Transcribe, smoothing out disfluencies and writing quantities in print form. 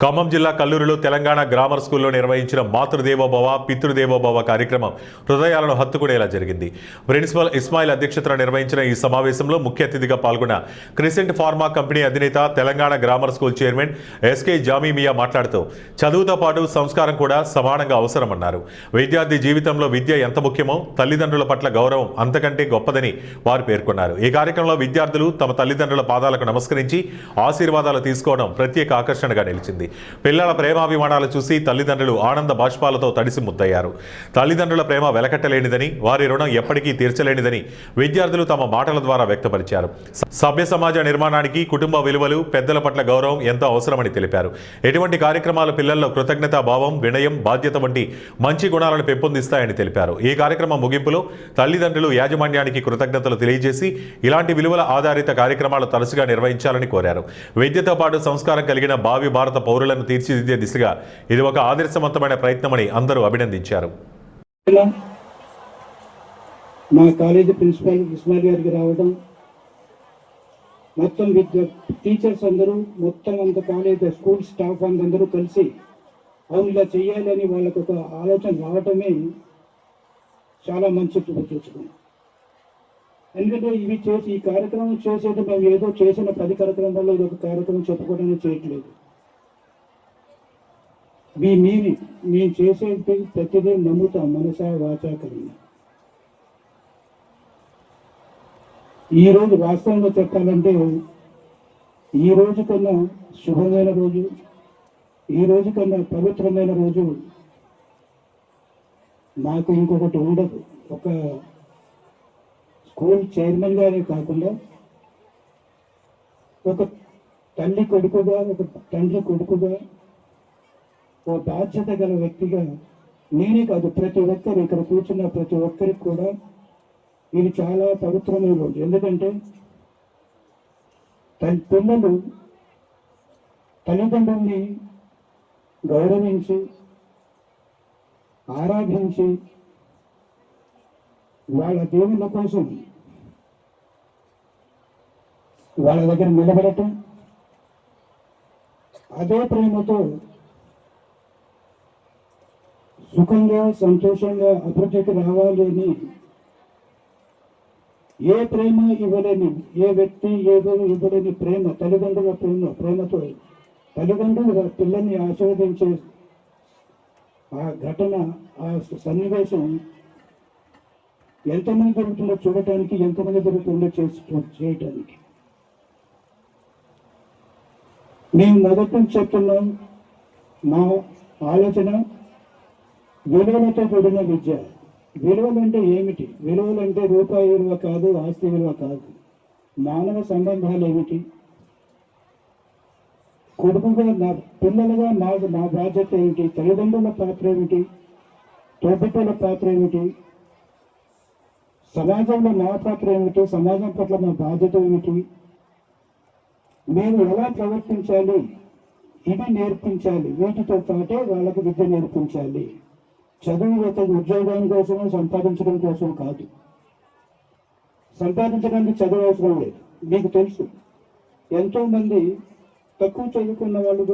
ఖమ్మం జిల్లా కల్లూరులో తెలంగాణ గ్రామర్ స్కూల్లో నిర్వహించిన మాతృదేవోభవ పితృదేవోభవ కార్యక్రమం హృదయాలను హత్తుకునేలా జరిగింది. ప్రిన్సిపల్ ఇస్మాయిల్ అధ్యక్షతన నిర్వహించిన ఈ సమావేశంలో ముఖ్య అతిథిగా పాల్గొన్న క్రిసెంట్ ఫార్మా కంపెనీ అధినేత Telangana grammar school chairman SK Jamimiya మాట్లాడుతూ చదువుతో పాటు సంస్కారం కూడా సమానంగా అవసరమన్నారు. విద్యార్థి జీవితంలో విద్య ఎంత ముఖ్యమో తల్లిదండ్రుల పట్ల గౌరవం అంతకంటే గొప్పదని వారు పేర్కొన్నారు. ఈ కార్యక్రమంలో విద్యార్థులు తమ తల్లిదండ్రుల పాదాలకు నమస్కరించి ఆశీర్వాదాలు తీసుకోవడం ప్రత్యేక ఆకర్షణగా నిలిచింది. పిల్లల ప్రేమాభిమానాలు చూసి తల్లిదండ్రులు ఆనంద బాష్పాలతో తడిసి ముద్దయ్యారు. తల్లిదండ్రుల ప్రేమ వెలకట్టలేనిదని, వారి రుణం ఎప్పటికీ తీర్చలేనిదని విద్యార్థులు తమ మాటల ద్వారా వ్యక్తపరిచారు. సభ్య సమాజ నిర్మాణానికి కుటుంబ విలువలు, పెద్దల పట్ల గౌరవం ఎంతో అవసరమని తెలిపారు. ఎటువంటి కార్యక్రమాలు పిల్లల్లో కృతజ్ఞతా భావం, వినయం, బాధ్యత వంటి మంచి గుణాలను పెంపొందిస్తాయని తెలిపారు. ఈ కార్యక్రమం ముగింపులో తల్లిదండ్రులు యాజమాన్యానికి కృతజ్ఞతలు తెలియజేసి ఇలాంటి విలువల ఆధారిత కార్యక్రమాలు తరచుగా నిర్వహించాలని కోరారు. విద్యతో పాటు సంస్కారం కలిగిన భావి భారత పౌరులను తీర్చిదిద్దే దిశగా ఇది ఒక ఆదర్శవంతమైన ప్రయత్నమని అందరూ అభినందించారు. మా కాలేజీ ప్రిన్సిపల్ ఇస్మాయిల్ గారికి రావడం, మొత్తం టీచర్స్ అందరూ, మొత్తం అంత కాలేజ్ స్కూల్ స్టాఫ్ అందరూ కలిసి అవును ఇలా చేయాలని వాళ్ళకు ఒక ఆలోచన రావటమే చాలా మంచి చూసుకున్నాం. ఎందుకంటే ఇవి చేసి ఈ కార్యక్రమం చేసేది మేము ఏదో చేసిన 10 కార్యక్రమాల్లో ఇది ఒక కార్యక్రమం చెప్పుకోవడానికి చేయట్లేదు. మేము చేసే ప్రతిదీ నమ్ముతాం, మనసా వాచా కలిగిన. ఈరోజు వాస్తవంగా చెప్పాలంటే ఈ రోజు కన్నా శుభమైన రోజు, ఈ రోజు కన్నా పవిత్రమైన రోజు నాకు ఇంకొకటి ఉండదు. ఒక స్కూల్ చైర్మన్ గానే కాకుండా ఒక తల్లి కొడుకుగా, ఒక తండ్రి కొడుకుగా, ఓ బాధ్యత గల వ్యక్తిగా నేనే కాదు ప్రతి ఒక్కరు ఇక్కడ కూర్చున్న ప్రతి ఒక్కరికి కూడా ఇది చాలా పవిత్రమైన రోజు. ఎందుకంటే పిల్లలు తల్లిదండ్రుల్ని గౌరవించి ఆరాధించి వాళ్ళ దేవుళ్ళ కోసం వాళ్ళ దగ్గర నిలబడటం, అదే ప్రేమతో సుఖంగా సంతోషంగా అభివృద్ధికి రావాలి అని ఏ ప్రేమ ఇవ్వలేని, ఏ వ్యక్తి ఏదో ఇవ్వలేని ప్రేమ, తల్లిదండ్రుల ప్రేమతో తల్లిదండ్రులు పిల్లల్ని ఆశీర్వదించే ఆ ఘటన, ఆ సన్నివేశం ఎంతమంది దొరుకుతుందో చూడటానికి, ఎంతమంది దొరుకుతుందో చేయటానికి. మేము మొదటి నుంచి చెప్తున్నాం, మా ఆలోచన విలువలతో కూడిన విద్య. విలువలు అంటే ఏమిటి? విలువలు అంటే రూపాయి విలువ కాదు, ఆస్తి విలువ కాదు. మానవ సంబంధాలు ఏమిటి? కొడుకుగా నా పిల్లలుగా నా బాధ్యత ఏమిటి? తల్లిదండ్రుల పాత్ర ఏమిటి? తోబుట్టుల పాత్ర ఏమిటి? సమాజంలో నా పాత్ర ఏమిటి? సమాజం పట్ల నా బాధ్యత ఏమిటి? మేము ఎలా ప్రవర్తించాలి? ఇవి నేర్పించాలి. వీటితో పాటే వాళ్ళకు విద్య నేర్పించాలి. చదువు ఒక ఉద్యోగం కోసం, సంపాదించడం కోసం కాదు. సంపాదించడానికి చదువు అవసరం లేదు. మీకు తెలుసు, ఎంతో మంది తక్కువ చదువుకున్న వాళ్ళు